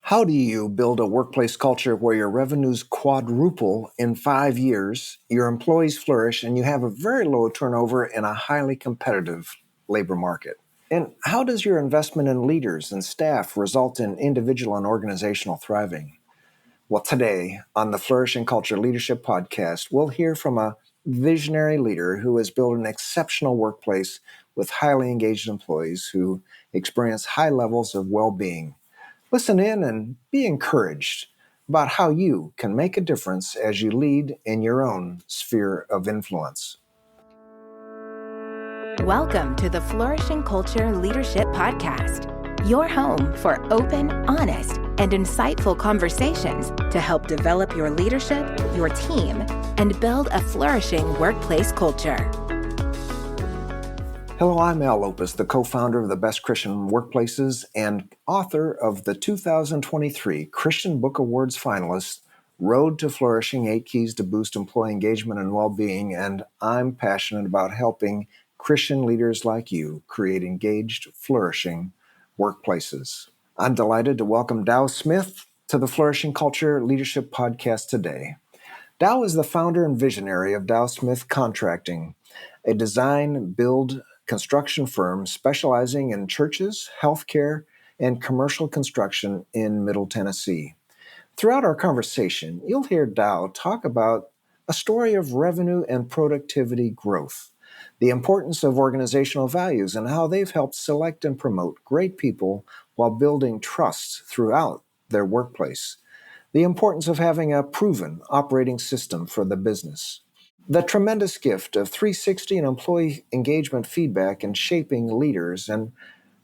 How do you build a workplace culture where your revenues quadruple in 5 years, your employees flourish, and you have a very low turnover in a highly competitive labor market? And how does your investment in leaders and staff result in individual and organizational thriving? Well, today on the Flourishing Culture Leadership Podcast, we'll hear from a visionary leader who has built an exceptional workplace with highly engaged employees who experience high levels of well-being. Listen in and be encouraged about how you can make a difference as you lead in your own sphere of influence. Welcome to the Flourishing Culture Leadership Podcast, your home for open, honest, and insightful conversations to help develop your leadership, your team, and build a flourishing workplace culture. Hello, I'm Al Lopez, the co-founder of the Best Christian Workplaces and author of the 2023 Christian Book Awards finalist, Road to Flourishing, 8 Keys to Boost Employee Engagement and Well-Being, and I'm passionate about helping Christian leaders like you create engaged, flourishing workplaces. I'm delighted to welcome Dow Smith to the Flourishing Culture Leadership Podcast today. Dow is the founder and visionary of Dow Smith Contracting, a design, build, construction firm specializing in churches, healthcare, and commercial construction in Middle Tennessee. Throughout our conversation, you'll hear Dow talk about a story of revenue and productivity growth, the importance of organizational values, and how they've helped select and promote great people while building trust throughout their workplace, the importance of having a proven operating system for the business, the tremendous gift of 360 and employee engagement feedback in shaping leaders, and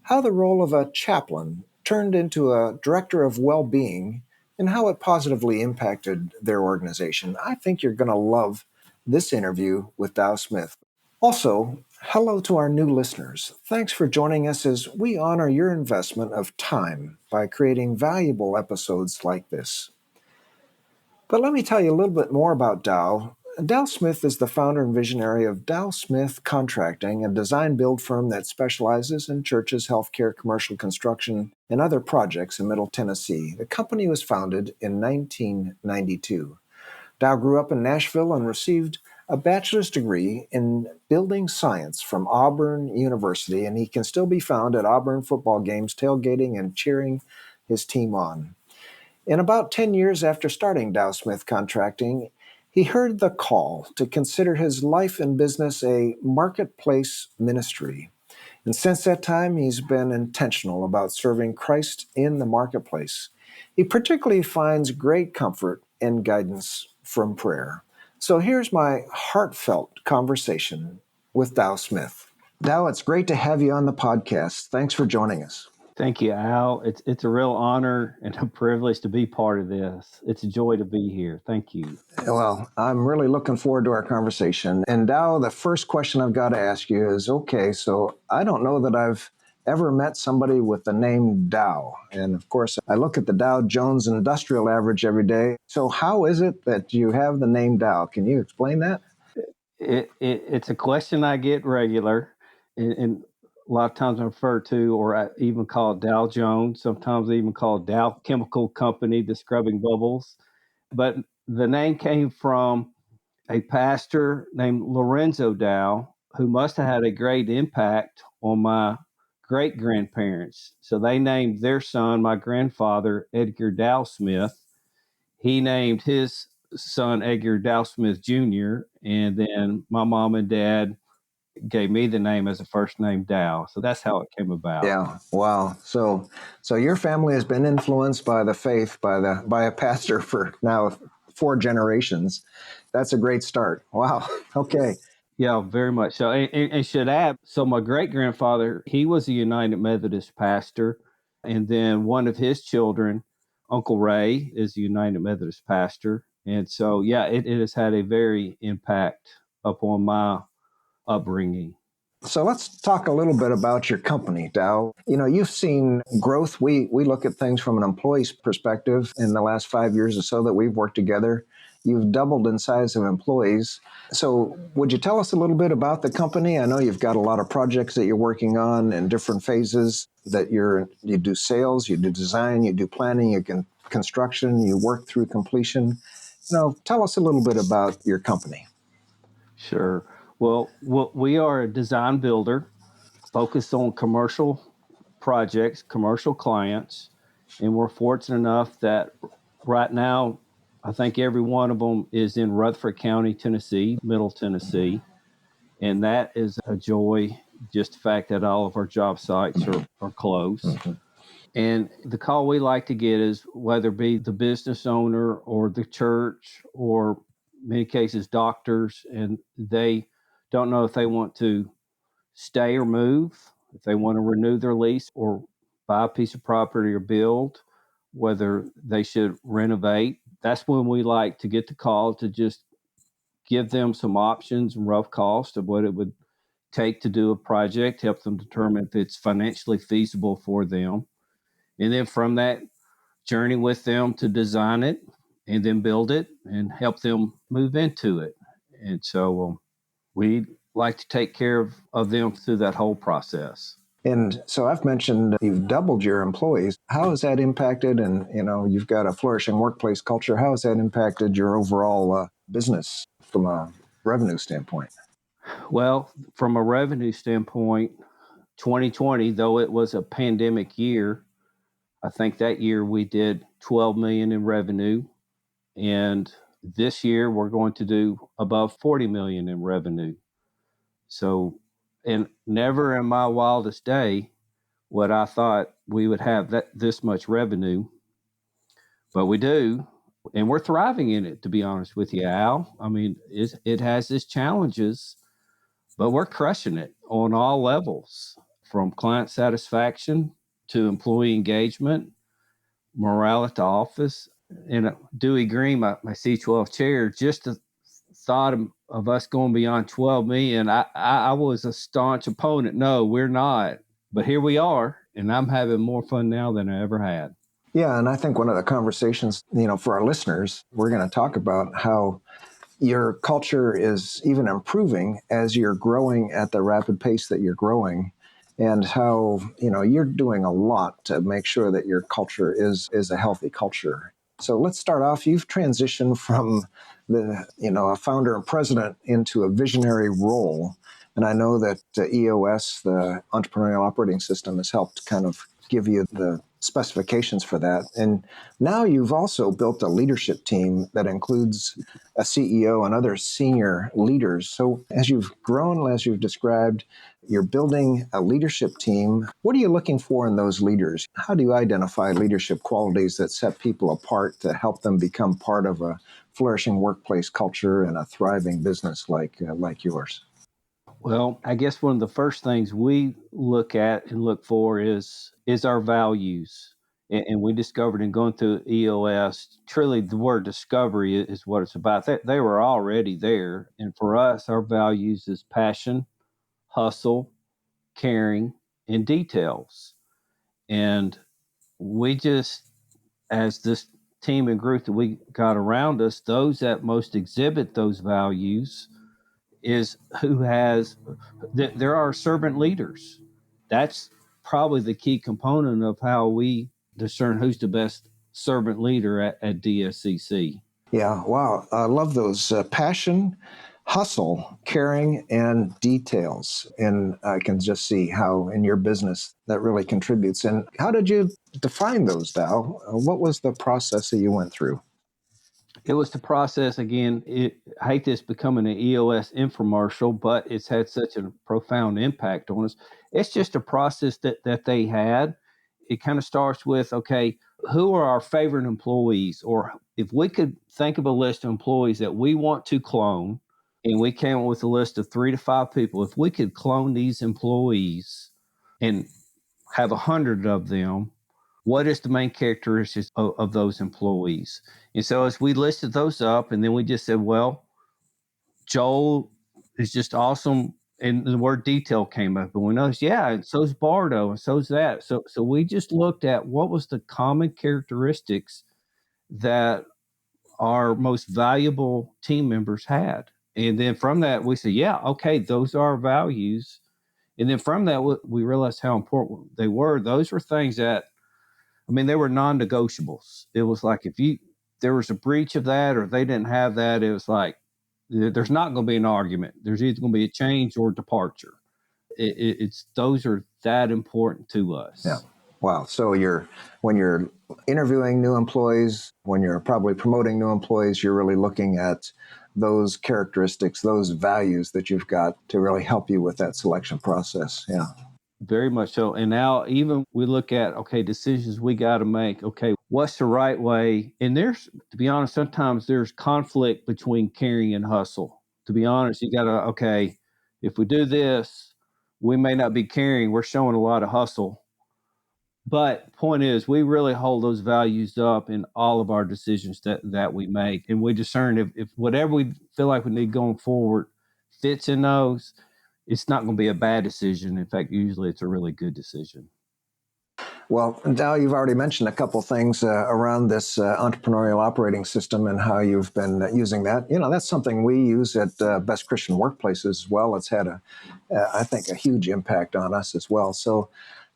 how the role of a chaplain turned into a director of well-being and how it positively impacted their organization. I think you're going to love this interview with Dow Smith. Also, hello to our new listeners. Thanks for joining us as we honor your investment of time by creating valuable episodes like this. But let me tell you a little bit more about Dow. Dow Smith is the founder and visionary of Dow Smith Contracting, a design-build firm that specializes in churches, healthcare, commercial construction, and other projects in Middle Tennessee. The company was founded in 1992. Dow grew up in Nashville and received a bachelor's degree in building science from Auburn University, and he can still be found at Auburn football games, tailgating and cheering his team on. In about 10 years after starting Dow Smith Contracting, he heard the call to consider his life and business a marketplace ministry. And since that time, he's been intentional about serving Christ in the marketplace. He particularly finds great comfort and guidance from prayer. So here's my heartfelt conversation with Dow Smith. Dow, it's great to have you on the podcast. Thanks for joining us. Thank you, Al. It's a real honor and a privilege to be part of this. It's a joy to be here. Thank you. Well, I'm really looking forward to our conversation. And Dow, the first question I've got to ask you is, okay, so I don't know that I've ever met somebody with the name Dow. And of course, I look at the Dow Jones Industrial Average every day. So how is it that you have the name Dow? Can you explain that? It's a question I get regular. And a lot of times I refer to, or I even call it Dow Jones. Sometimes I even call it Dow Chemical Company, the scrubbing bubbles. But the name came from a pastor named Lorenzo Dow, who must have had a great impact on my great-grandparents. So they named their son, my grandfather, Edgar Dow Smith. He named his son Edgar Dow Smith Jr., and then my mom and dad gave me the name as a first name Dow. So that's how it came about. Yeah. Wow. So your family has been influenced by the faith, by a pastor for now 4 generations. That's a great start. Wow. Okay. Yeah, very much so. And should add, so my great-grandfather, he was a United Methodist pastor. And then one of his children, Uncle Ray, is a United Methodist pastor. And so, yeah, it has had a very impact upon my upbringing. So let's talk a little bit about your company, Dow. You know, you've seen growth. We look at things from an employee's perspective in the last 5 years or so that we've worked together. you've doubled in size of employees. So, would you tell us a little bit about the company? I know you've got a lot of projects that you're working on in different phases. That you do sales, you do design, you do planning, you can construction, you work through completion. Tell us a little bit about your company. Sure. Well, we are a design builder focused on commercial projects, commercial clients, and we're fortunate enough that right now, I think every one of them is in Rutherford County, Tennessee, Middle Tennessee, and that is a joy. Just the fact that all of our job sites are close. Mm-hmm. And the call we like to get is whether it be the business owner or the church or in many cases doctors, and they don't know if they want to stay or move, if they want to renew their lease or buy a piece of property or build, whether they should renovate. That's when we like to get the call to just give them some options and rough cost of what it would take to do a project, help them determine if it's financially feasible for them. And then from that, journey with them to design it and then build it and help them move into it. And so we like to take care of them through that whole process. And so I've mentioned you've doubled your employees. How has that impacted? And you've got a flourishing workplace culture. How has that impacted your overall business from a revenue standpoint? Well, from a revenue standpoint, 2020, though it was a pandemic year, I think that year we did 12 million in revenue, and this year we're going to do above 40 million in revenue. So, and never in my wildest day would I thought we would have this much revenue, but we do, and we're thriving in it. To be honest with you, Al, I mean, it has its challenges, but we're crushing it on all levels, from client satisfaction to employee engagement, morale at the office. And Dewey Green, my C12 chair, just the thought of us going beyond 12 million, I was a staunch opponent. No, we're not. But here we are, and I'm having more fun now than I ever had. Yeah, and I think one of the conversations, for our listeners, we're going to talk about how your culture is even improving as you're growing at the rapid pace that you're growing, and how you're doing a lot to make sure that your culture is a healthy culture. So let's start off. You've transitioned from a founder and president into a visionary role, and I know that EOS, the Entrepreneurial Operating System, has helped kind of give you the specifications for that. And now you've also built a leadership team that includes a CEO and other senior leaders. So as you've grown, as you've described, you're building a leadership team. What are you looking for in those leaders? How do you identify leadership qualities that set people apart to help them become part of a flourishing workplace culture and a thriving business like yours? Well, I guess one of the first things we look at and look for is our values. And we discovered in going through EOS, truly the word discovery is what it's about. They were already there. And for us, our values is passion, hustle, caring, and details. And we just, as this team and group that we got around us, those that most exhibit those values is who has, there are servant leaders. That's probably the key component of how we discern who's the best servant leader at DSCC. Yeah, wow. I love those passion, hustle, caring, and details. And I can just see how in your business that really contributes. And how did you define those, Dow? What was the process that you went through? It was the process again. I hate this becoming an EOS infomercial, but it's had such a profound impact on us. It's just a process that they had. It kind of starts with, okay, who are our favorite employees? Or if we could think of a list of employees that we want to clone, and we came up with a list of 3 to 5 people, if we could clone these employees and have 100 of them, what is the main characteristics of those employees? And so as we listed those up, and then we just said, well, Joel is just awesome. And the word detail came up, and we noticed, yeah, and so's Bardo, and so's that. So we just looked at what was the common characteristics that our most valuable team members had. And then from that, we said, yeah, okay, those are our values. And then from that, we realized how important they were. Those were things that, I mean, they were non-negotiables. It was like there was a breach of that or they didn't have that, it was like, there's not going to be an argument. There's either going to be a change or departure. It's those are that important to us. Yeah. Wow. So when you're interviewing new employees, when you're probably promoting new employees, you're really looking at those characteristics, those values that you've got to really help you with that selection process. Yeah. Very much so. And now even we look at, okay, decisions we got to make. Okay, what's the right way? And there's, to be honest, sometimes there's conflict between caring and hustle. To be honest, you got to, okay, if we do this, we may not be caring. We're showing a lot of hustle. But point is, we really hold those values up in all of our decisions that we make. And we discern if whatever we feel like we need going forward fits in those, it's not going to be a bad decision. In fact, usually it's a really good decision. Well, Dow, you've already mentioned a couple things around this entrepreneurial operating system and how you've been using that. You know, that's something we use at Best Christian Workplaces as well. It's had, I think, a huge impact on us as well. So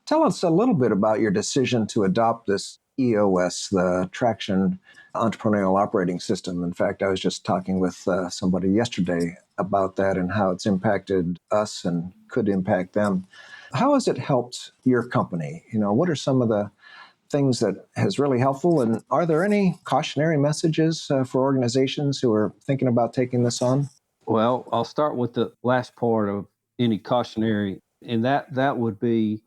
tell us a little bit about your decision to adopt this EOS, the Traction Entrepreneurial Operating System. In fact, I was just talking with somebody yesterday about that and how it's impacted us and could impact them. How has it helped your company? You know, what are some of the things that has really helpful? And are there any cautionary messages for organizations who are thinking about taking this on? Well, I'll start with the last part of any cautionary, and that would be,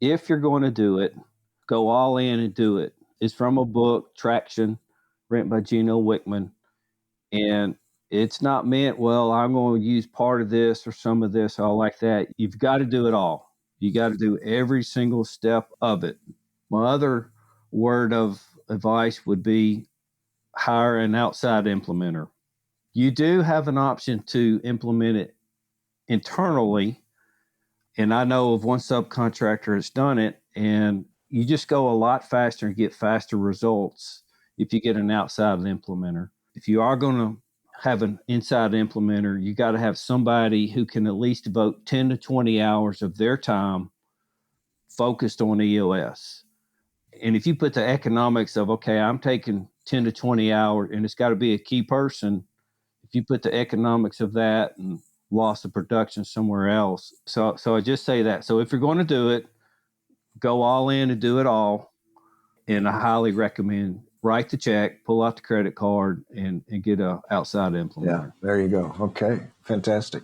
if you're going to do it, go all in and do it. It's from a book, Traction, written by Gino Wickman. And it's not meant, well, I'm going to use part of this or some of this, all like that. You've got to do it all. You got to do every single step of it. My other word of advice would be hire an outside implementer. You do have an option to implement it internally. And I know of one subcontractor that's done it, and you just go a lot faster and get faster results if you get an outside implementer. If you are going to have an inside implementer, you got to have somebody who can at least devote 10 to 20 hours of their time focused on EOS. And if you put the economics of, okay, I'm taking 10 to 20 hours and it's got to be a key person, if you put the economics of that and loss of production somewhere else. So I just say that. So if you're going to do it, go all in and do it all. And I highly recommend write the check, pull out the credit card, and get a outside implementer. Yeah, there you go. Okay, fantastic.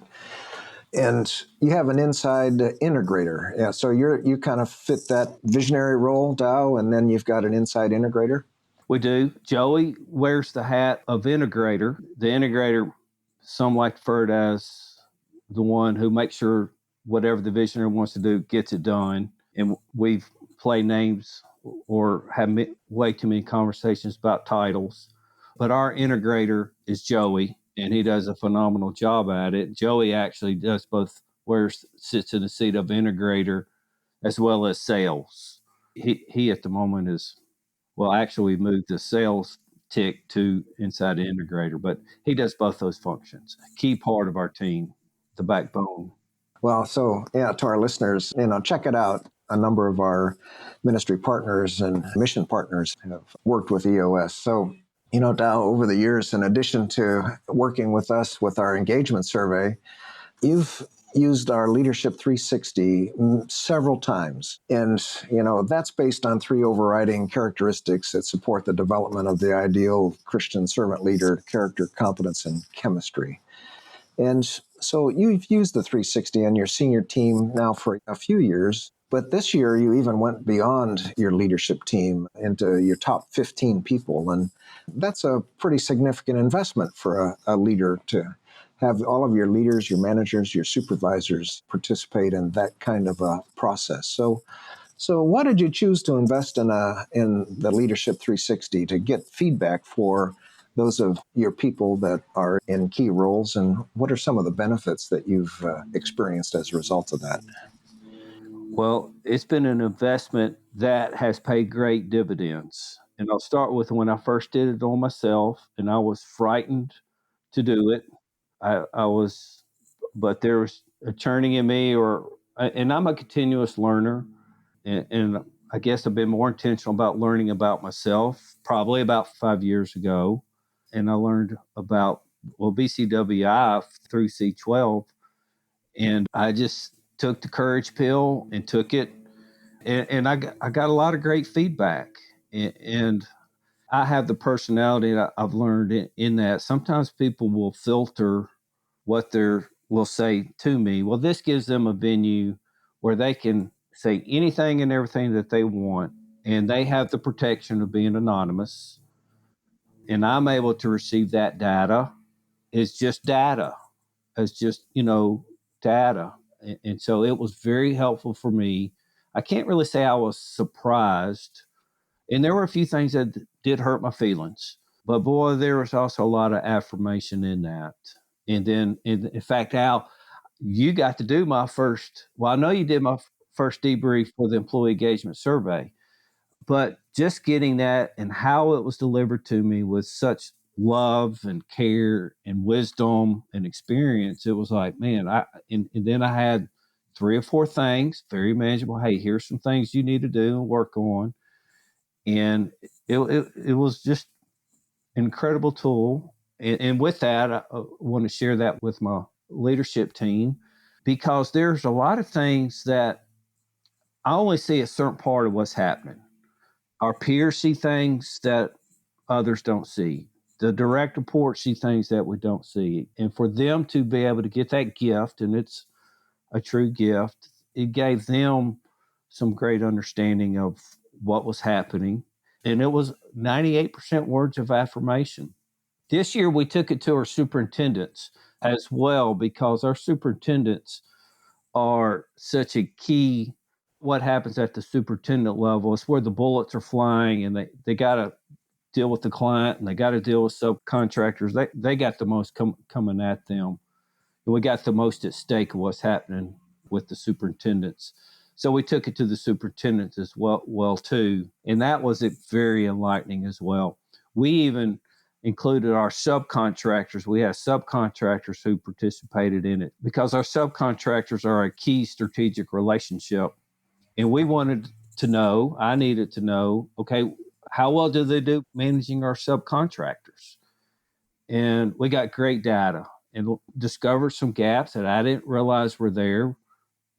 And you have an inside integrator. Yeah, so you kind of fit that visionary role, Dow, and then you've got an inside integrator? We do. Joey wears the hat of integrator. The integrator, some like referred as the one who makes sure whatever the visionary wants to do gets it done. And we've played names or have way too many conversations about titles. But our integrator is Joey, and he does a phenomenal job at it. Joey actually does both, sits in the seat of integrator as well as sales. He at the moment is, well, actually we moved the sales tick to inside the integrator, but he does both those functions. A key part of our team, the backbone. Well, so yeah, to our listeners, check it out. A number of our ministry partners and mission partners have worked with EOS. So, Dow, over the years, in addition to working with us with our engagement survey, you've used our Leadership 360 several times. And, that's based on 3 overriding characteristics that support the development of the ideal Christian servant leader: character, competence, and chemistry. And so you've used the 360 on your senior team now for a few years, but this year you even went beyond your leadership team into your top 15 people. And that's a pretty significant investment for a leader to have all of your leaders, your managers, your supervisors participate in that kind of a process. So why did you choose to invest in the Leadership 360 to get feedback for those of your people that are in key roles, and what are some of the benefits that you've experienced as a result of that? Well, it's been an investment that has paid great dividends. And I'll start with when I first did it on myself, and I was frightened to do it. I was, but there was a churning in me, and I'm a continuous learner, and I guess I've been more intentional about learning about myself probably about 5 years ago, and I learned about BCWI through C12, and I just took the courage pill and took it, and I got a lot of great feedback, and I have the personality that I've learned in that sometimes people will filter what they will say to me. Well, this gives them a venue where they can say anything and everything that they want, and they have the protection of being anonymous. And I'm able to receive that data. It's just data. It's just, data. And so it was very helpful for me. I can't really say I was surprised. And there were a few things that did hurt my feelings. But boy, there was also a lot of affirmation in that. And then, in fact, Al, you got to do my first, well, I know you did my first debrief for the employee engagement survey, but just getting that and how it was delivered to me with such love and care and wisdom and experience, it was like, man, and then I had 3 or 4 things, very manageable. Hey, here's some things you need to do and work on. And it was just an incredible tool. And with that, I want to share that with my leadership team because there's a lot of things that I only see a certain part of what's happening. Our peers see things that others don't see. The direct reports see things that we don't see. And for them to be able to get that gift, and it's a true gift, it gave them some great understanding of what was happening. And it was 98% words of affirmation. This year, we took it to our superintendents as well because our superintendents are such a key. What happens at the superintendent level is where the bullets are flying, and they got to deal with the client and they got to deal with subcontractors. They got the most coming at them. And we got the most at stake of what's happening with the superintendents. So we took it to the superintendents as well too. And that was very enlightening as well. We even included our subcontractors. We have subcontractors who participated in it because our subcontractors are a key strategic relationship. And we wanted to know, I needed to know, okay, how well do they do managing our subcontractors? And we got great data and discovered some gaps that I didn't realize were there,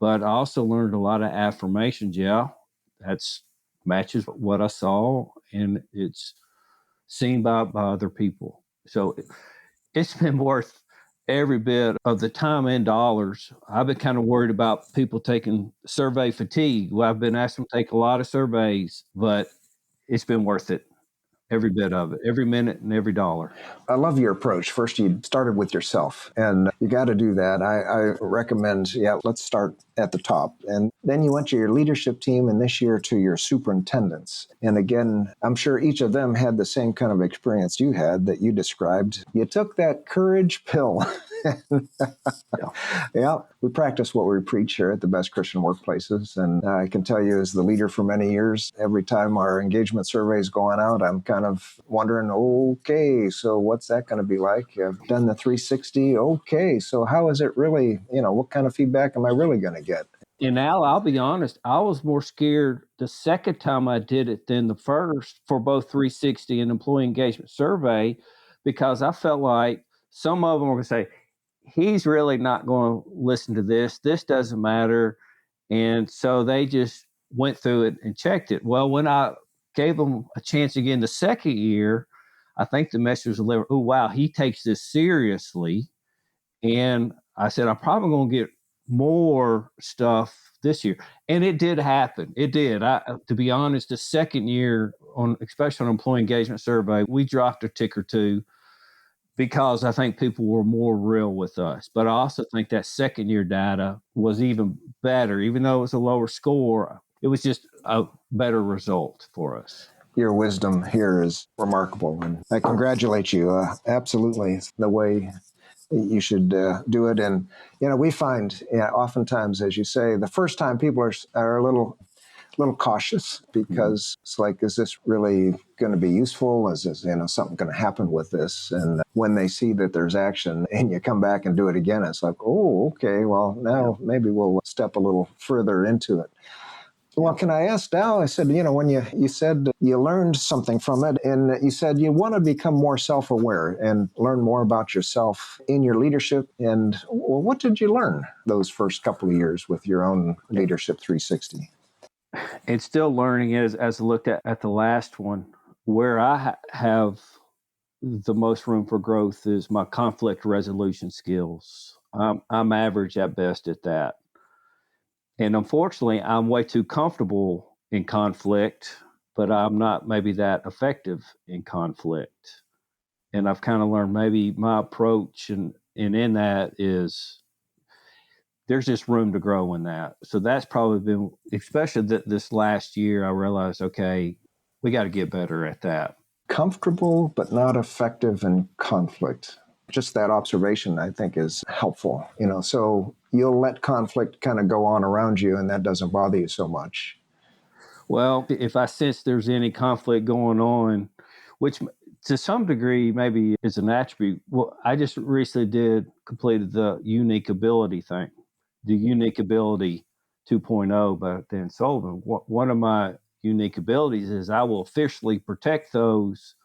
but I also learned a lot of affirmations. Yeah, that's matches what I saw, and it's seen by other people. So it's been worth every bit of the time and dollars. I've been kind of worried about people taking survey fatigue. Well, I've been asked them to take a lot of surveys, but it's been worth it. Every bit of it, every minute and every dollar. I love your approach. First, you started with yourself, and you got to do that. I recommend, let's start at the top. And then you went to your leadership team, and this year to your superintendents. And again, I'm sure each of them had the same kind of experience you had that you described. You took that courage pill. Yeah, we practice what we preach here at the Best Christian Workplaces. And I can tell you, as the leader for many years, every time our engagement survey is going out, I'm kind of wondering, okay, so what's that going to be like? I've done the 360. Okay, so how is it really, what kind of feedback am I really going to get? And Al, I'll be honest, I was more scared the second time I did it than the first for both 360 and employee engagement survey, because I felt like some of them were going to say, he's really not going to listen to this. This doesn't matter. And so they just went through it and checked it. Well, when I gave them a chance again the second year, I think the message was delivered, oh, wow, he takes this seriously. And I said, I'm probably going to get more stuff this year. And it did happen. It did. To be honest, the second year, especially on employee engagement survey, we dropped a tick or two because I think people were more real with us. But I also think that second year data was even better. Even though it was a lower score, it was just a better result for us. Your wisdom here is remarkable, and I congratulate you. Absolutely, the way you should do it. And we find, oftentimes, as you say, the first time people are a little little cautious because it's like, is this really going to be useful? Is this, something going to happen with this? And when they see that there's action and you come back and do it again, it's like, oh, okay, well, now maybe we'll step a little further into it. Well, can I ask Dow? I said, when you said you learned something from it, and you said you want to become more self-aware and learn more about yourself in your leadership. And well, what did you learn those first couple of years with your own Leadership 360? And still learning as I looked at the last one, where I have the most room for growth is my conflict resolution skills. I'm average at best at that. And unfortunately, I'm way too comfortable in conflict, but I'm not maybe that effective in conflict. And I've kind of learned maybe my approach and in that is there's just room to grow in that. So that's probably been, especially this last year, I realized, okay, we got to get better at that. Comfortable, but not effective in conflict. Just that observation, I think, is helpful. So you'll let conflict kind of go on around you, and that doesn't bother you so much. Well, if I sense there's any conflict going on, which to some degree maybe is an attribute. Well, I just recently completed the unique ability thing, the unique ability 2.0 by Dan Sullivan. One of my unique abilities is I will fiercely protect those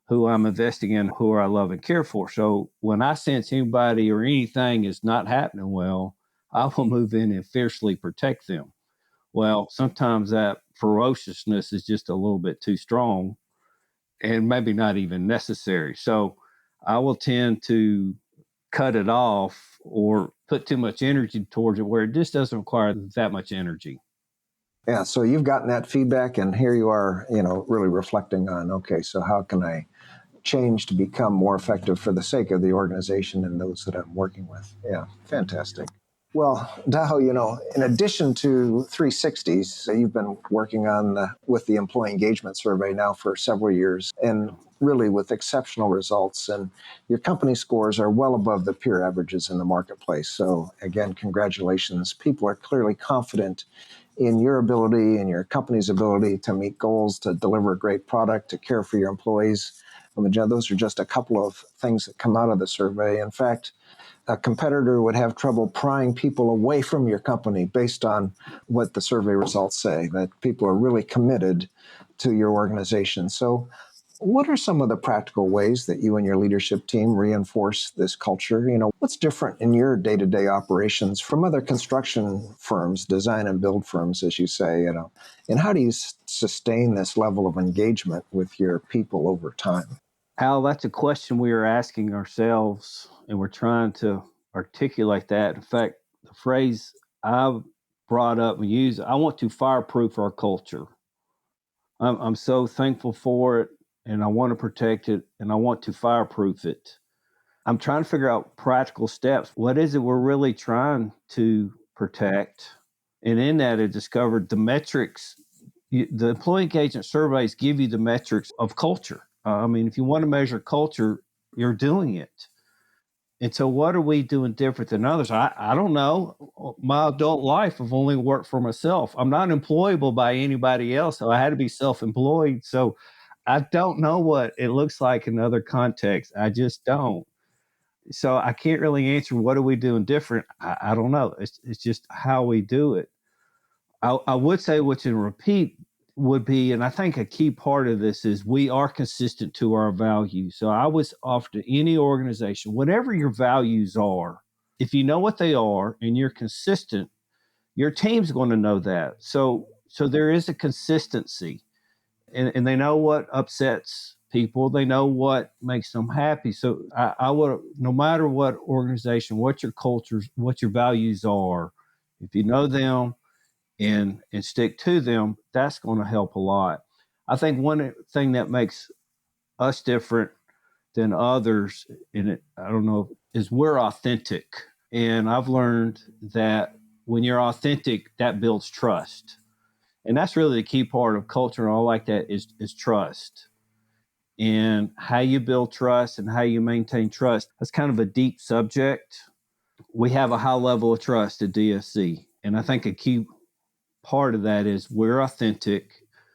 who I'm investing in, who I love and care for. So when I sense anybody or anything is not happening well, I will move in and fiercely protect them. Well, sometimes that ferociousness is just a little bit too strong and maybe not even necessary. So I will tend to cut it off or put too much energy towards it where it just doesn't require that much energy. Yeah, so you've gotten that feedback, and here you are, really reflecting on, okay, so how can I change to become more effective for the sake of the organization and those that I'm working with? Yeah, fantastic. Well, Daho, in addition to 360s, so you've been working with the employee engagement survey now for several years, and really with exceptional results. And your company scores are well above the peer averages in the marketplace. So again, congratulations. People are clearly confident in your ability and your company's ability to meet goals, to deliver a great product, to care for your employees. I mean, those are just a couple of things that come out of the survey. In fact, a competitor would have trouble prying people away from your company based on what the survey results say, that people are really committed to your organization. So what are some of the practical ways that you and your leadership team reinforce this culture? What's different in your day-to-day operations from other construction firms, design and build firms, as you say, and how do you sustain this level of engagement with your people over time? Al, that's a question we are asking ourselves, and we're trying to articulate that. In fact, the phrase I've brought up and used, I want to fireproof our culture. I'm so thankful for it, and I want to protect it, and I want to fireproof it. I'm trying to figure out practical steps. What is it we're really trying to protect? And in that, I discovered the metrics. The employee engagement surveys give you the metrics of culture. If you want to measure culture, you're doing it. And so, what are we doing different than others? I don't know. My adult life, I've only worked for myself. I'm not employable by anybody else. So, I had to be self employed. So, I don't know what it looks like in other contexts. I just don't. So, I can't really answer what are we doing different. I don't know. It's just how we do it. I would say what's in repeat would be, and I think a key part of this is we are consistent to our values. So I was offer to any organization, whatever your values are, if you know what they are and you're consistent, your team's going to know that. So there is a consistency, and they know what upsets people. They know what makes them happy. So I would, no matter what organization, what your cultures, what your values are, if you know them, and stick to them, that's going to help a lot. I think one thing that makes us different than others, I don't know, is we're authentic. And I've learned that when you're authentic, that builds trust. And that's really the key part of culture and all like that is trust. And how you build trust and how you maintain trust, that's kind of a deep subject. We have a high level of trust at DSC. And I think a key part of that is we're authentic.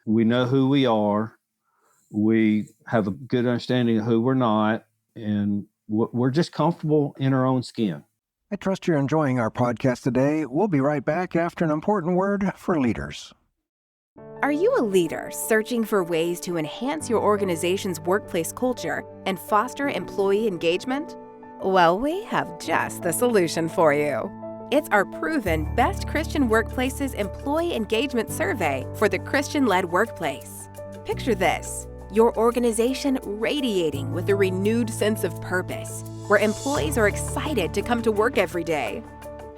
We know who we are. We have a good understanding of who we're not, and we're just comfortable in our own skin. I trust you're enjoying our podcast today. We'll be right back after an important word for leaders. Are you a leader searching for ways to enhance your organization's workplace culture and foster employee engagement? Well, we have just the solution for you. It's our proven Best Christian Workplaces Employee Engagement Survey for the Christian-led workplace. Picture this: your organization radiating with a renewed sense of purpose, where employees are excited to come to work every day.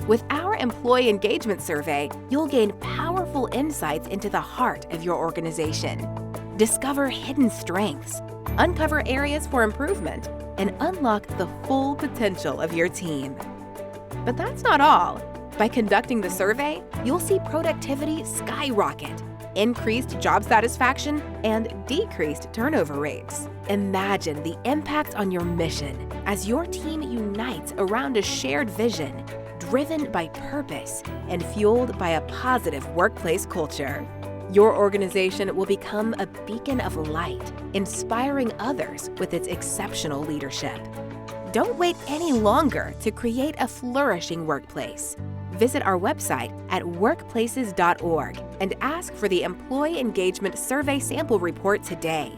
With our employee engagement survey, you'll gain powerful insights into the heart of your organization. Discover hidden strengths, uncover areas for improvement, and unlock the full potential of your team. But that's not all. By conducting the survey, you'll see productivity skyrocket, increased job satisfaction, and decreased turnover rates. Imagine the impact on your mission as your team unites around a shared vision, driven by purpose and fueled by a positive workplace culture. Your organization will become a beacon of light, inspiring others with its exceptional leadership. Don't wait any longer to create a flourishing workplace. Visit our website at workplaces.org and ask for the Employee Engagement Survey Sample Report today.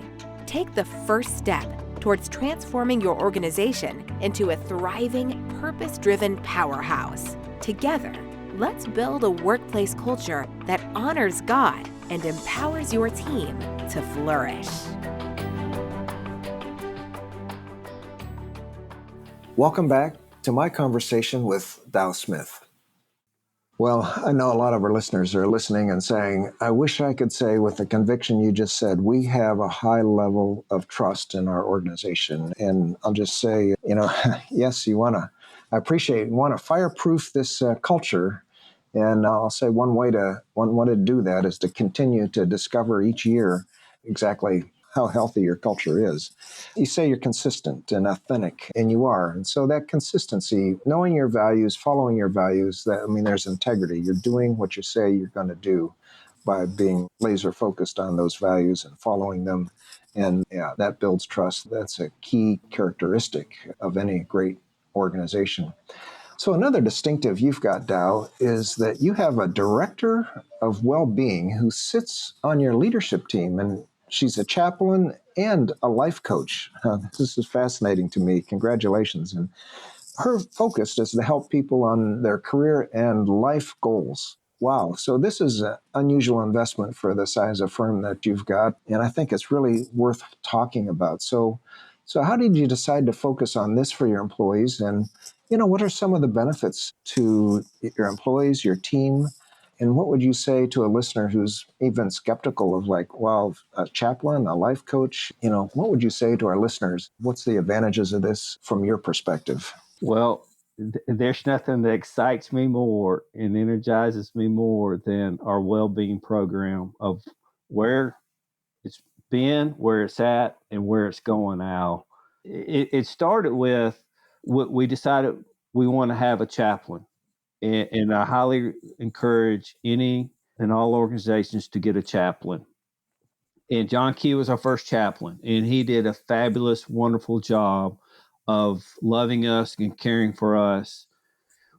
Take the first step towards transforming your organization into a thriving, purpose-driven powerhouse. Together, let's build a workplace culture that honors God and empowers your team to flourish. Welcome back to my conversation with Dow Smith. Well, I know a lot of our listeners are listening and saying, I wish I could say with the conviction you just said, we have a high level of trust in our organization. And I'll just say, yes, you want to fireproof this culture. And I'll say one way to do that is to continue to discover each year exactly how healthy your culture is. You say you're consistent and authentic, and you are. And so that consistency, knowing your values, following your values, there's integrity. You're doing what you say you're going to do by being laser focused on those values and following them. And that builds trust. That's a key characteristic of any great organization. So another distinctive you've got, Dow, is that you have a director of well-being who sits on your leadership team, and she's a chaplain and a life coach. This is fascinating to me. Congratulations. And her focus is to help people on their career and life goals. Wow. So this is an unusual investment for the size of firm that you've got, and I think it's really worth talking about. So how did you decide to focus on this for your employees? And, what are some of the benefits to your employees, your team? And what would you say to a listener who's even skeptical of a chaplain, a life coach? What would you say to our listeners? What's the advantages of this from your perspective? Well, there's nothing that excites me more and energizes me more than our well-being program of where it's been, where it's at, and where it's going now. It started with we decided we want to have a chaplain, and I highly encourage any and all organizations to get a chaplain. And John Key was our first chaplain, and he did a fabulous, wonderful job of loving us and caring for us.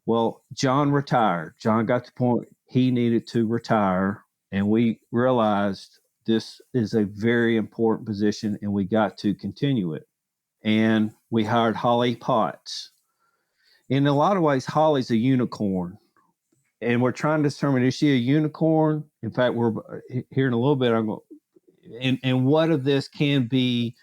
Well, John retired. John got to the point he needed to retire, and we realized this is a very important position, and we got to continue it. And we hired Holly Potts. In a lot of ways, Holly's a unicorn, and we're trying to determine, is she a unicorn? In fact, we're here in a little bit. And what of this can be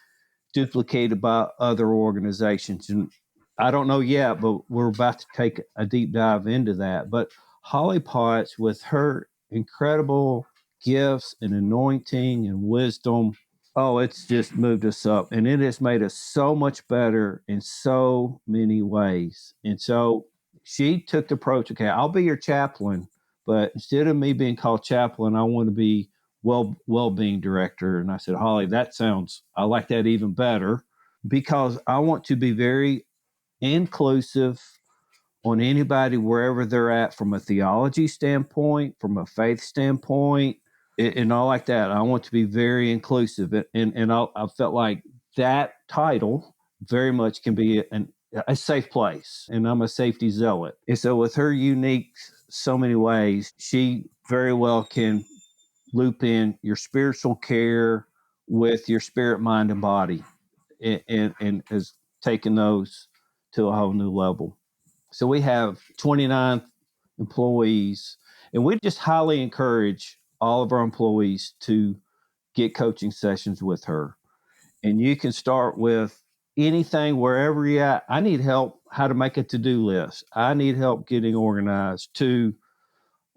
duplicated by other organizations? And I don't know yet, but we're about to take a deep dive into that. But Holly Potts, with her incredible gifts and anointing and wisdom, it's just moved us up, and it has made us so much better in so many ways. And so she took the approach, okay, I'll be your chaplain, but instead of me being called chaplain, I want to be well-being director. And I said, Holly, I like that even better, because I want to be very inclusive on anybody wherever they're at from a theology standpoint, from a faith standpoint, and all like that. I want to be very inclusive. And I felt like that title very much can be a safe place. And I'm a safety zealot. And so with her unique so many ways, she very well can loop in your spiritual care with your spirit, mind, and body, and has taken those to a whole new level. So we have 29 employees, and we just highly encourage all of our employees to get coaching sessions with her. And you can start with anything wherever you're at. I need help how to make a to-do list. I need help getting organized, to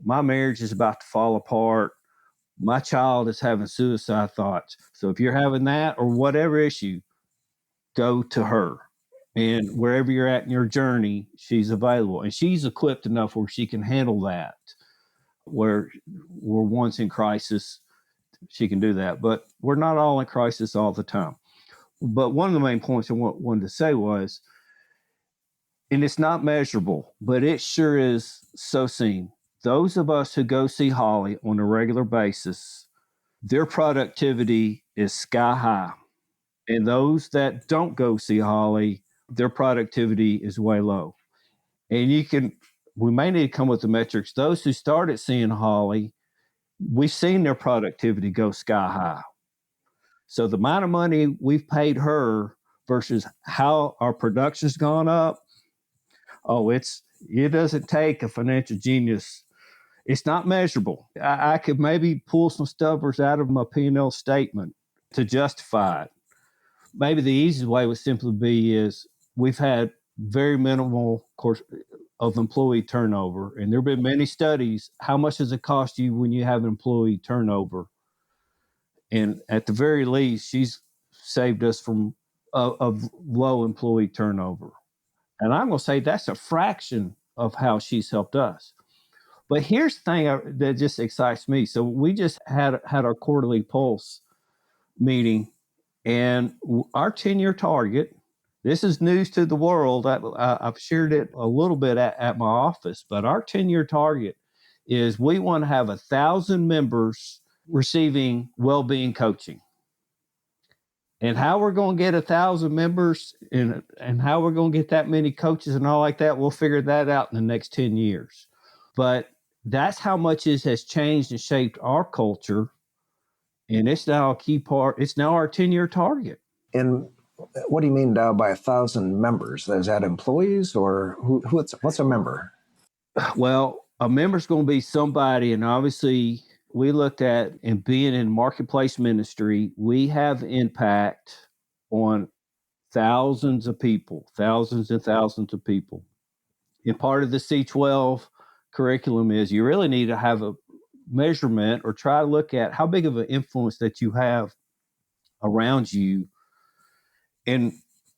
my marriage is about to fall apart. My child is having suicide thoughts. So if you're having that or whatever issue, go to her. And wherever you're at in your journey, she's available. And she's equipped enough where she can handle that. Where we're once in crisis, she can do that. But we're not all in crisis all the time. But one of the main points I wanted to say was, and it's not measurable, but it sure is so seen. Those of us who go see Holly on a regular basis, their productivity is sky high. And those that don't go see Holly, their productivity is way low. And we may need to come with the metrics. Those who started seeing Holly, we've seen their productivity go sky high. So the amount of money we've paid her versus how our production's gone up, it doesn't take a financial genius. It's not measurable. I could maybe pull some stubbers out of my P&L statement to justify it. Maybe the easiest way would simply be is we've had very minimal course of employee turnover, and there have been many studies. How much does it cost you when you have employee turnover? And at the very least, she's saved us from of low employee turnover. And I'm going to say that's a fraction of how she's helped us. But here's the thing that just excites me. So we just had our quarterly pulse meeting, and our 10-year target, this is news to the world. I've shared it a little bit at my office, but our 10-year target is we want to have 1,000 members receiving well-being coaching. And how we're going to get 1,000 members and how we're going to get that many coaches and all like that, we'll figure that out in the next 10 years. But that's how much it has changed and shaped our culture. And it's now a key part. It's now our 10-year target. And what do you mean now by 1,000 members? Is that employees or what's a member? Well, a member's going to be somebody, and obviously we looked at, and being in marketplace ministry, we have impact on thousands of people, thousands and thousands of people. And part of the C12 curriculum is you really need to have a measurement or try to look at how big of an influence that you have around you. And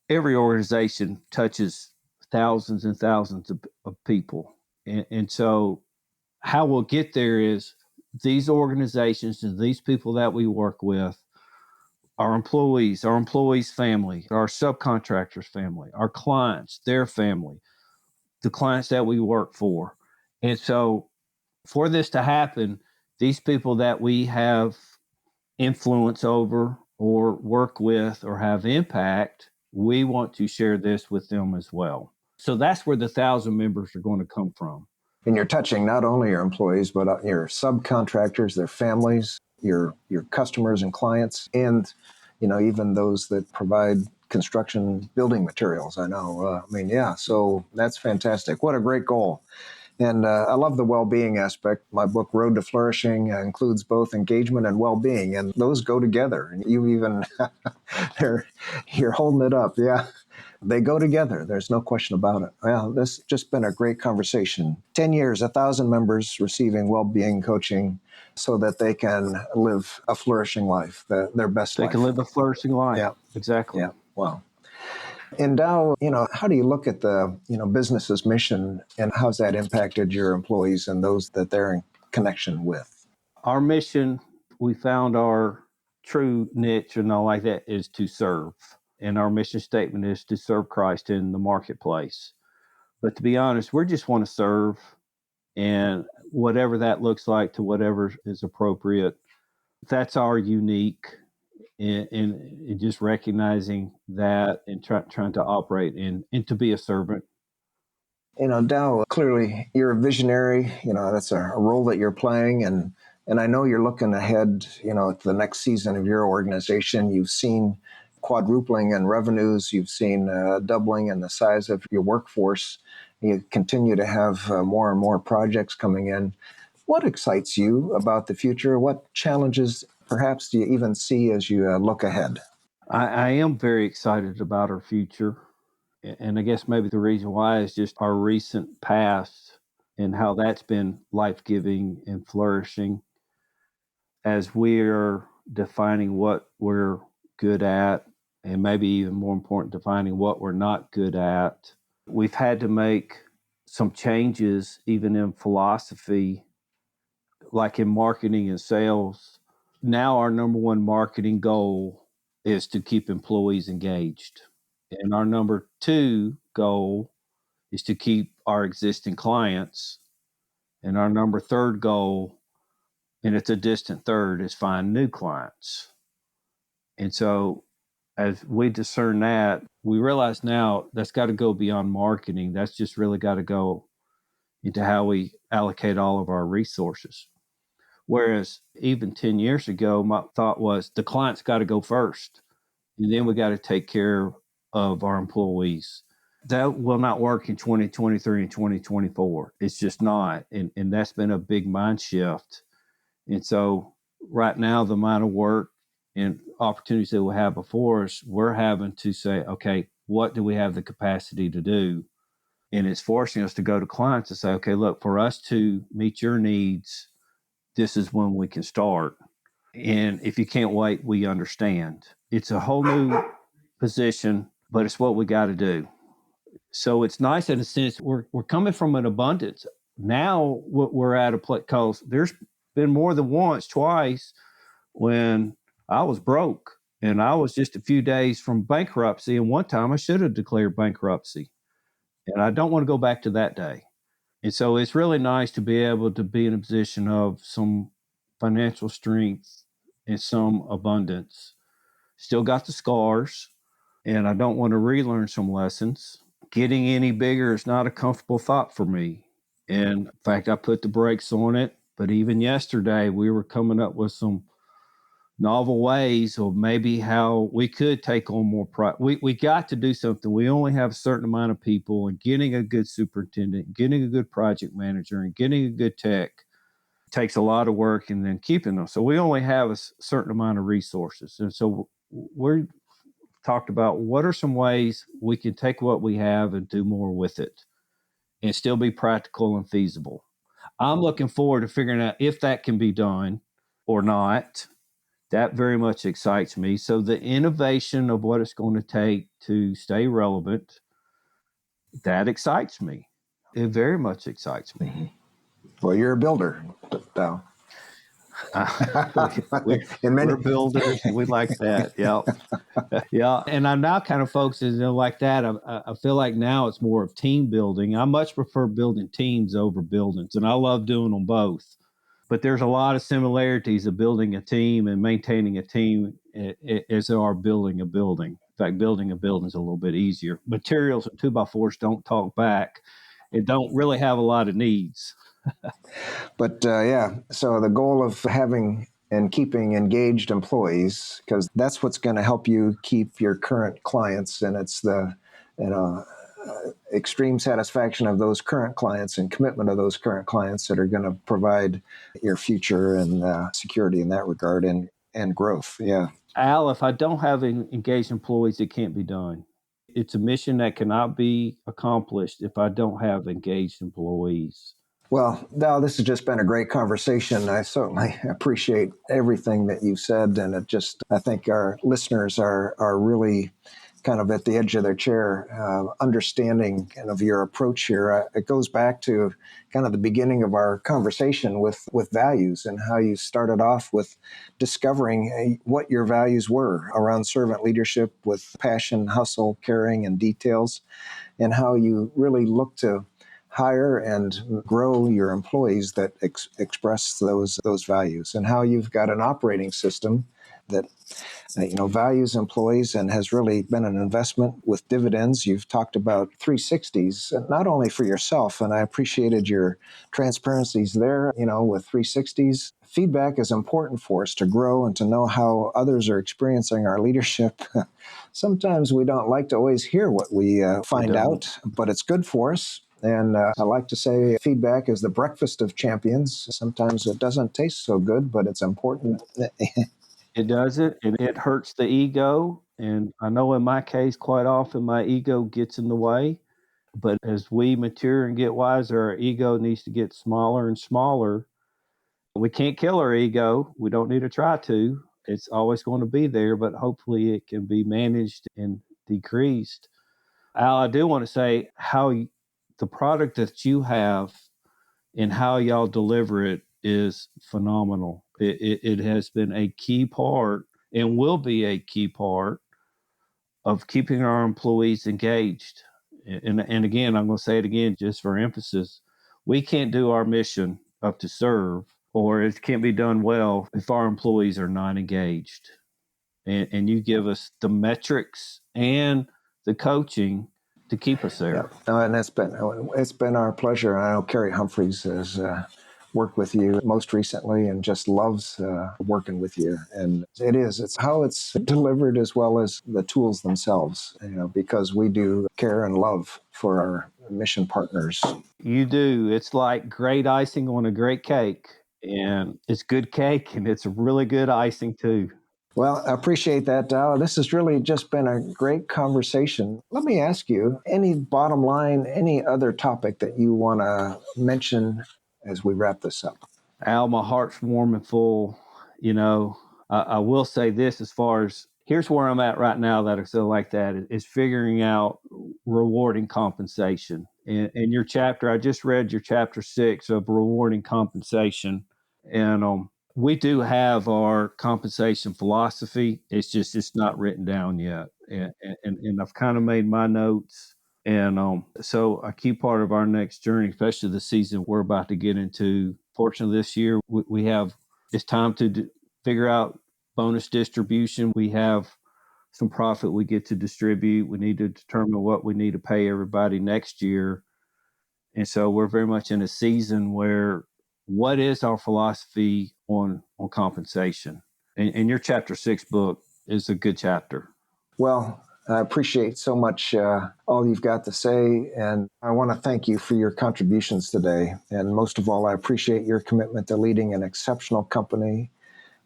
every organization touches thousands and thousands of people. And so how we'll get there is these organizations and these people that we work with, our employees family, our subcontractors family, our clients, their family, the clients that we work for. And so for this to happen, these people that we have influence over or work with or have impact, we want to share this with them as well. So that's where the 1,000 members are going to come from. And you're touching not only your employees, but your subcontractors, their families, your customers and clients, and even those that provide construction building materials. I know. So that's fantastic. What a great goal. And I love the well-being aspect. My book, Road to Flourishing, includes both engagement and well-being, and those go together. And you even, you're holding it up. Yeah, they go together. There's no question about it. Well, this has just been a great conversation. 10 years, 1,000 members receiving well-being coaching so that they can live a flourishing life, their best life. They can live a flourishing life. Yeah. Exactly. Yeah, wow. And Dow, how do you look at the, business's mission, and how's that impacted your employees and those that they're in connection with? Our mission, we found our true niche and all like that is to serve. And our mission statement is to serve Christ in the marketplace. But to be honest, we just want to serve, and whatever that looks like to whatever is appropriate, that's our unique. And just recognizing that and trying to operate and to be a servant. Dow, clearly you're a visionary. That's a role that you're playing, and I know you're looking ahead. At the next season of your organization. You've seen quadrupling in revenues. You've seen doubling in the size of your workforce. You continue to have more and more projects coming in. What excites you about the future? What challenges, perhaps, do you even see as you look ahead? I am very excited about our future. And I guess maybe the reason why is just our recent past and how that's been life giving and flourishing as we're defining what we're good at, and maybe even more important, defining what we're not good at. We've had to make some changes, even in philosophy, like in marketing and sales. Now, our number one marketing goal is to keep employees engaged. And our number two goal is to keep our existing clients. And our number third goal, and it's a distant third, is find new clients. And so as we discern that, we realize now that's got to go beyond marketing. That's just really got to go into how we allocate all of our resources. Whereas even 10 years ago, my thought was the client's got to go first. And then we got to take care of our employees. That will not work in 2023 and 2024. It's just not. And that's been a big mind shift. And so right now, the amount of work and opportunities that we have before us, we're having to say, okay, what do we have the capacity to do? And it's forcing us to go to clients and say, okay, look, for us to meet your needs, this is when we can start. And if you can't wait, we understand. It's a whole new position, but it's what we got to do. So it's nice in a sense, we're coming from an abundance. Now we're at a place, because there's been more than once, twice, when I was broke and I was just a few days from bankruptcy. And one time I should have declared bankruptcy. And I don't want to go back to that day. And so it's really nice to be able to be in a position of some financial strength and some abundance. Still got the scars, and I don't want to relearn some lessons. Getting any bigger is not a comfortable thought for me. And in fact, I put the brakes on it. But even yesterday, we were coming up with some novel ways of maybe how we could take on more we got to do something. We only have a certain amount of people, and getting a good superintendent, getting a good project manager, and getting a good tech takes a lot of work, and then keeping them. So we only have a certain amount of resources. And so we're talked about what are some ways we can take what we have and do more with it and still be practical and feasible. I'm looking forward to figuring out if that can be done or not. That very much excites me. So the innovation of what it's going to take to stay relevant, that excites me. It very much excites me. Mm-hmm. Well, you're a builder, Dow. We're builders. We like that. Yeah. Yeah. And I'm now kind of focusing like that. I feel like now it's more of team building. I much prefer building teams over buildings, and I love doing them both. But there's a lot of similarities of building a team and maintaining a team as there are building a building. In fact, building a building is a little bit easier. Materials and 2x4s don't talk back. It don't really have a lot of needs. But so the goal of having and keeping engaged employees, because that's what's going to help you keep your current clients, and it's the extreme satisfaction of those current clients and commitment of those current clients that are going to provide your future and security in that regard and growth. Yeah. Al, if I don't have engaged employees, it can't be done. It's a mission that cannot be accomplished if I don't have engaged employees. Well, Dow, this has just been a great conversation. I certainly appreciate everything that you've said, and I think our listeners are really kind of at the edge of their chair, understanding kind of your approach here. It goes back to kind of the beginning of our conversation with values and how you started off with discovering what your values were around servant leadership with passion, hustle, caring, and details, and how you really look to hire and grow your employees that express those values, and how you've got an operating system that values employees and has really been an investment with dividends. You've talked about 360s, not only for yourself, and I appreciated your transparencies there, with 360s. Feedback is important for us to grow and to know how others are experiencing our leadership. Sometimes we don't like to always hear what we find out, but it's good for us. And I like to say feedback is the breakfast of champions. Sometimes it doesn't taste so good, but it's important. It doesn't, and it hurts the ego. And I know in my case, quite often my ego gets in the way. But as we mature and get wiser, our ego needs to get smaller and smaller. We can't kill our ego. We don't need to try to. It's always going to be there, but hopefully it can be managed and decreased. Al, I do want to say the product that you have and how y'all deliver it is phenomenal. It has been a key part and will be a key part of keeping our employees engaged. And again, I'm going to say it again just for emphasis. We can't do our mission of to serve, or it can't be done well if our employees are not engaged. And you give us the metrics and the coaching to keep us there. Yeah. And it's been our pleasure. I know Carrie Humphreys has worked with you most recently and just loves working with you. And it's how it's delivered as well as the tools themselves, because we do care and love for our mission partners. You do. It's like great icing on a great cake. And it's good cake and it's really good icing too. Well, I appreciate that, Dow. This has really just been a great conversation. Let me ask you, any bottom line, any other topic that you want to mention as we wrap this up? Al, my heart's warm and full. I will say this as far as here's where I'm at right now that I feel like that is figuring out rewarding compensation. In your chapter, I just read your chapter 6 of rewarding compensation. And we do have our compensation philosophy. It's not written down yet. And I've kind of made my notes. And so a key part of our next journey, especially the season we're about to get into, fortunately this year, it's time to figure out bonus distribution. We have some profit we get to distribute. We need to determine what we need to pay everybody next year. And so we're very much in a season where what is our philosophy on compensation? And your chapter 6 book is a good chapter. Well, I appreciate so much all you've got to say, and I want to thank you for your contributions today. And most of all, I appreciate your commitment to leading an exceptional company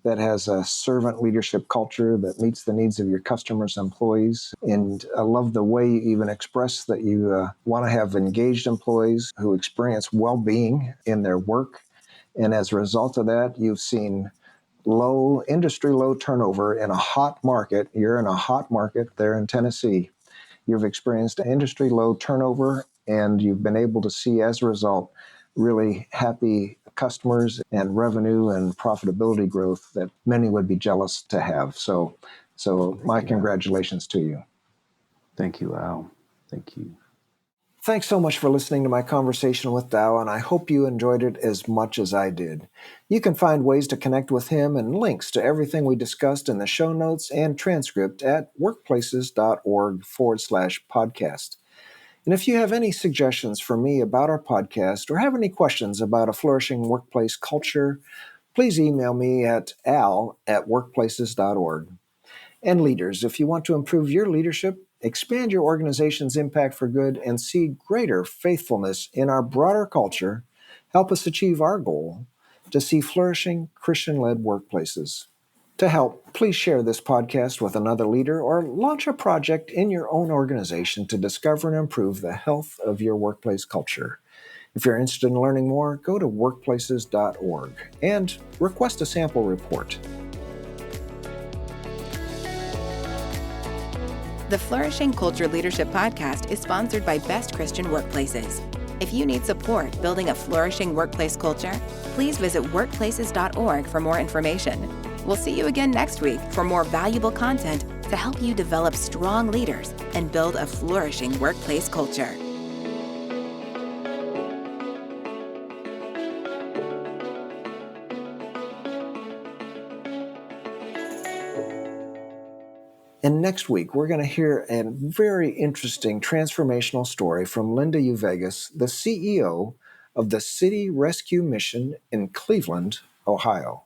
that has a servant leadership culture that meets the needs of your customers and employees. And I love the way you even express that you want to have engaged employees who experience well-being in their work. And as a result of that, you've seen industry low turnover in a hot market. You're in a hot market there in Tennessee. You've experienced industry low turnover, and you've been able to see, as a result, really happy customers and revenue and profitability growth that many would be jealous to have. So my congratulations to you. Thank you, Al. Thank you. Thanks so much for listening to my conversation with Dow, and I hope you enjoyed it as much as I did. You can find ways to connect with him and links to everything we discussed in the show notes and transcript at workplaces.org/podcast. And if you have any suggestions for me about our podcast or have any questions about a flourishing workplace culture, please email me at al@workplaces.org. And leaders, if you want to improve your leadership, expand your organization's impact for good, and see greater faithfulness in our broader culture, help us achieve our goal to see flourishing Christian-led workplaces. To help, please share this podcast with another leader or launch a project in your own organization to discover and improve the health of your workplace culture. If you're interested in learning more, go to workplaces.org and request a sample report. The Flourishing Culture Leadership Podcast is sponsored by Best Christian Workplaces. If you need support building a flourishing workplace culture, please visit workplaces.org for more information. We'll see you again next week for more valuable content to help you develop strong leaders and build a flourishing workplace culture. And next week, we're going to hear a very interesting transformational story from Linda Uvegas, the CEO of the City Rescue Mission in Cleveland, Ohio.